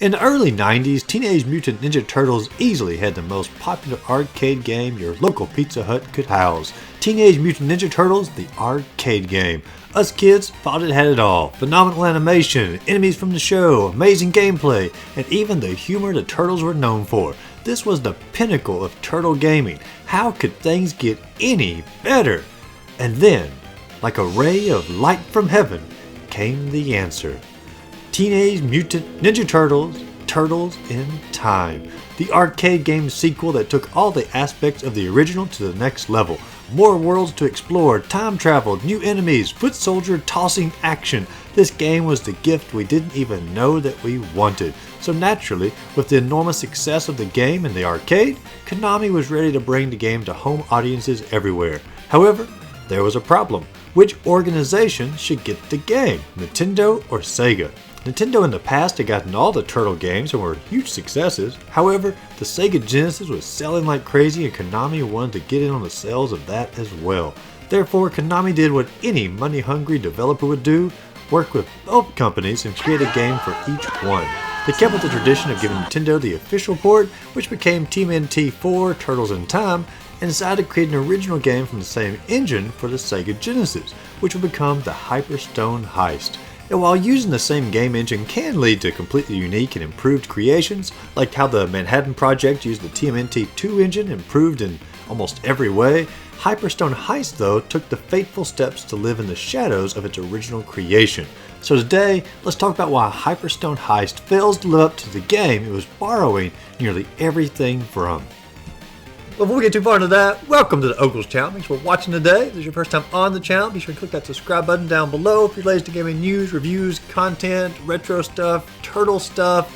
In the early 90s, Teenage Mutant Ninja Turtles easily had the most popular arcade game your local Pizza Hut could house. Teenage Mutant Ninja Turtles, the arcade game. Us kids thought it had it all. Phenomenal animation, enemies from the show, amazing gameplay, and even the humor the Turtles were known for. This was the pinnacle of turtle gaming. How could things get any better? And then, like a ray of light from heaven, came the answer. Teenage Mutant Ninja Turtles, Turtles in Time. The arcade game sequel that took all the aspects of the original to the next level. More worlds to explore, time travel, new enemies, foot soldier tossing action. This game was the gift we didn't even know that we wanted. So naturally, with the enormous success of the game in the arcade, Konami was ready to bring the game to home audiences everywhere. However, there was a problem. Which organization should get the game, Nintendo or Sega? Nintendo in the past had gotten all the Turtle games and were huge successes. However, the Sega Genesis was selling like crazy and Konami wanted to get in on the sales of that as well. Therefore, Konami did what any money-hungry developer would do, work with both companies and create a game for each one. They kept with the tradition of giving Nintendo the official port, which became TMNT 4 Turtles in Time, and decided to create an original game from the same engine for the Sega Genesis, which would become the Hyperstone Heist. And while using the same game engine can lead to completely unique and improved creations, like how the Manhattan Project used the TMNT 2 engine improved in almost every way, Hyperstone Heist though took the fateful steps to live in the shadows of its original creation. So today, let's talk about why Hyperstone Heist fails to live up to the game it was borrowing nearly everything from. Before we get too far into that, welcome to the Ogles channel. Thanks for watching today. If this is your first time on the channel, be sure to click that subscribe button down below if you're latest to gaming news, reviews, content, retro stuff, turtle stuff,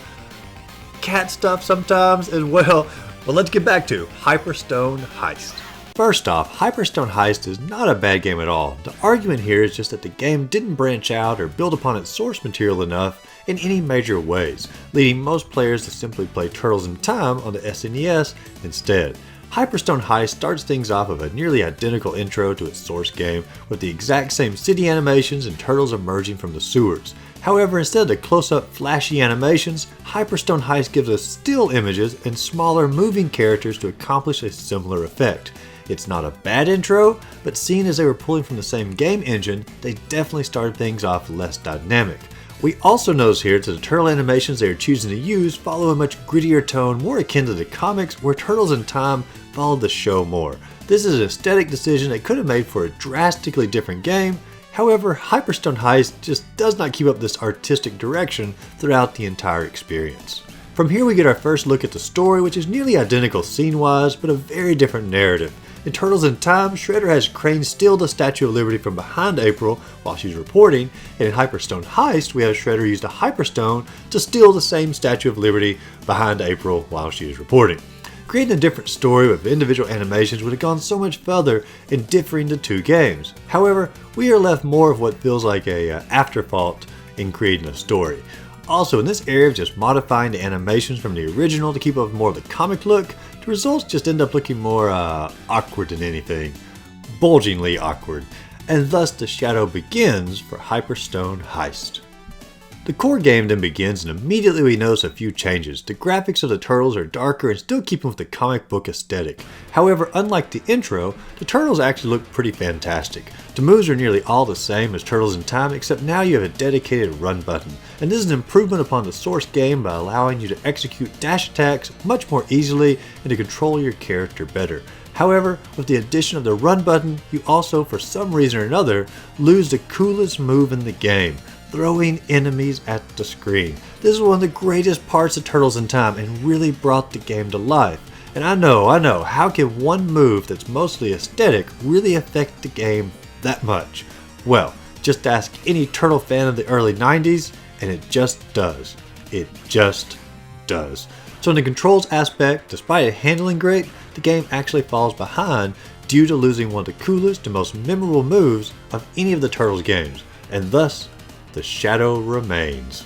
cat stuff sometimes as well. But let's get back to Hyperstone Heist. First off, Hyperstone Heist is not a bad game at all. The argument here is just that the game didn't branch out or build upon its source material enough in any major ways, leading most players to simply play Turtles in Time on the SNES instead. Hyperstone Heist starts things off with a nearly identical intro to its source game, with the exact same city animations and turtles emerging from the sewers. However, instead of the close-up flashy animations, Hyperstone Heist gives us still images and smaller moving characters to accomplish a similar effect. It's not a bad intro, but seeing as they were pulling from the same game engine, they definitely started things off less dynamic. We also notice here that the turtle animations they are choosing to use follow a much grittier tone more akin to the comics, where Turtles in Time followed the show more. This is an aesthetic decision that could have made for a drastically different game. However, Hyperstone Heist just does not keep up this artistic direction throughout the entire experience. From here we get our first look at the story, which is nearly identical scene-wise, but a very different narrative. In Turtles in Time, Shredder has Crane steal the Statue of Liberty from behind April while she's reporting, and in Hyperstone Heist, we have Shredder use a Hyperstone to steal the same Statue of Liberty behind April while she is reporting. Creating a different story with individual animations would have gone so much further in differing the two games. However, we are left more of what feels like a afterthought in creating a story. Also, in this area of just modifying the animations from the original to keep up with more of the comic look, the results just end up looking more awkward than anything. Bulgingly awkward. And thus the shadow begins for Hyperstone Heist. The core game then begins, and immediately we notice a few changes. The graphics of the turtles are darker and still keeping with the comic book aesthetic. However, unlike the intro, the turtles actually look pretty fantastic. The moves are nearly all the same as Turtles in Time, except now you have a dedicated run button. And this is an improvement upon the source game by allowing you to execute dash attacks much more easily and to control your character better. However, with the addition of the run button, you also, for some reason or another, lose the coolest move in the game: throwing enemies at the screen. This is one of the greatest parts of Turtles in Time and really brought the game to life. And I know, how can one move that's mostly aesthetic really affect the game that much? Well, just ask any Turtle fan of the early 90s, and it just does. It just does. So in the controls aspect, despite it handling great, the game actually falls behind due to losing one of the coolest and most memorable moves of any of the Turtles games, and thus the shadow remains.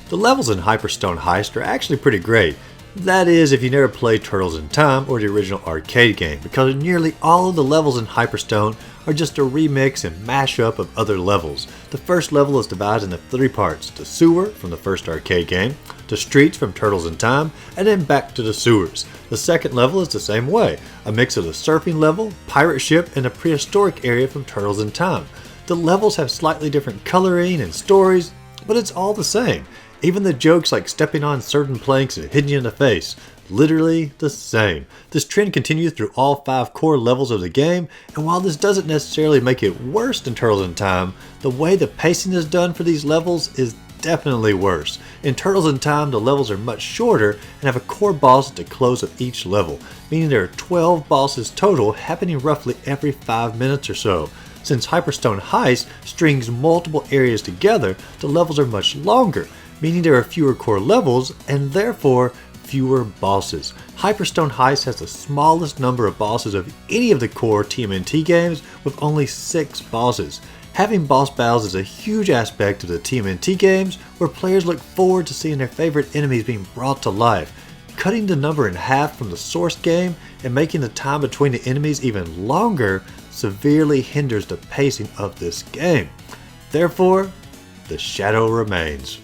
The levels in Hyperstone Heist are actually pretty great. That is, if you never played Turtles in Time or the original arcade game, because nearly all of the levels in Hyperstone are just a remix and mashup of other levels. The first level is divided into 3 parts: the sewer from the first arcade game, the streets from Turtles in Time, and then back to the sewers. The second level is the same way, a mix of the surfing level, pirate ship, and a prehistoric area from Turtles in Time. The levels have slightly different coloring and stories, but it's all the same. Even the jokes like stepping on certain planks and hitting you in the face, literally the same. This trend continues through all 5 core levels of the game, and while this doesn't necessarily make it worse than Turtles in Time, the way the pacing is done for these levels is definitely worse. In Turtles in Time, the levels are much shorter and have a core boss at the close of each level, meaning there are 12 bosses total happening roughly every 5 minutes or so. Since Hyperstone Heist strings multiple areas together, the levels are much longer, meaning there are fewer core levels and therefore fewer bosses. Hyperstone Heist has the smallest number of bosses of any of the core TMNT games, with only 6 bosses. Having boss battles is a huge aspect of the TMNT games, where players look forward to seeing their favorite enemies being brought to life. Cutting the number in half from the source game and making the time between the enemies even longer severely hinders the pacing of this game. Therefore, the shadow remains.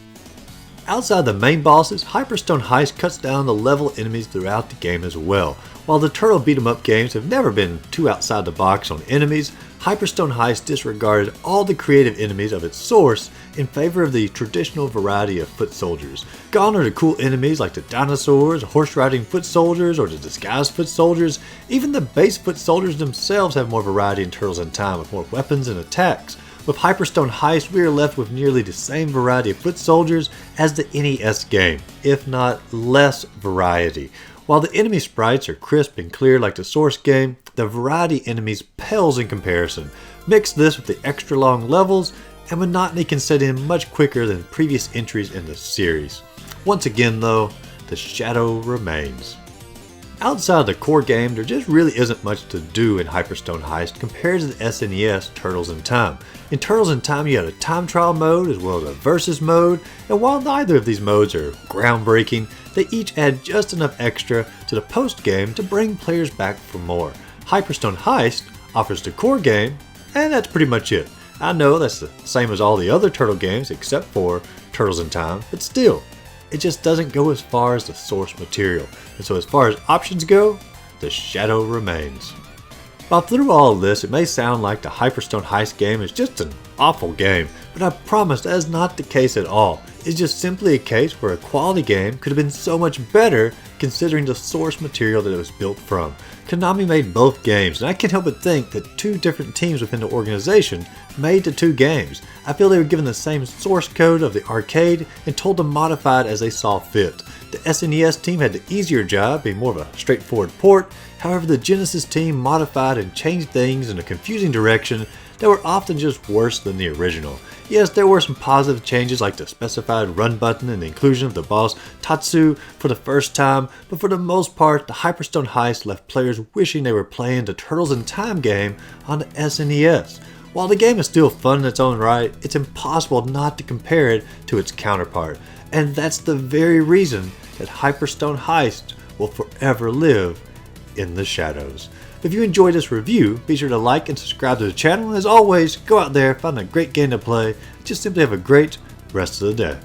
Outside the main bosses, Hyperstone Heist cuts down the level enemies throughout the game as well. While the Turtle beat-em-up games have never been too outside the box on enemies, Hyperstone Heist disregarded all the creative enemies of its source in favor of the traditional variety of foot soldiers. Gone are the cool enemies like the dinosaurs, horse-riding foot soldiers, or the disguised foot soldiers. Even the base foot soldiers themselves have more variety in Turtles in Time, with more weapons and attacks. With Hyperstone Heist, we are left with nearly the same variety of foot soldiers as the NES game, if not less variety. While the enemy sprites are crisp and clear like the source game, the variety enemies pales in comparison. Mix this with the extra long levels, and monotony can set in much quicker than previous entries in the series. Once again though, the shadow remains. Outside the core game, there just really isn't much to do in Hyperstone Heist compared to the SNES Turtles in Time. In Turtles in Time, you had a time trial mode as well as a versus mode, and while neither of these modes are groundbreaking, they each add just enough extra to the post game to bring players back for more. Hyperstone Heist offers the core game, and that's pretty much it. I know that's the same as all the other Turtle games except for Turtles in Time, but still, it just doesn't go as far as the source material. And so as far as options go, the shadow remains. While through all of this, it may sound like the Hyperstone Heist game is just an awful game, but I promise that is not the case at all. It's just simply a case where a quality game could have been so much better considering the source material that it was built from. Konami made both games, and I can't help but think that 2 different teams within the organization made the 2 games. I feel they were given the same source code of the arcade and told to modify it as they saw fit. The SNES team had the easier job, being more of a straightforward port. However, the Genesis team modified and changed things in a confusing direction that were often just worse than the original. Yes, there were some positive changes like the specified run button and the inclusion of the boss Tatsu for the first time, but for the most part, the Hyperstone Heist left players wishing they were playing the Turtles in Time game on the SNES. While the game is still fun in its own right, it's impossible not to compare it to its counterpart, and that's the very reason that Hyperstone Heist will forever live in the shadows. If you enjoyed this review, be sure to like and subscribe to the channel. As always, go out there, find a great game to play. Just simply have a great rest of the day.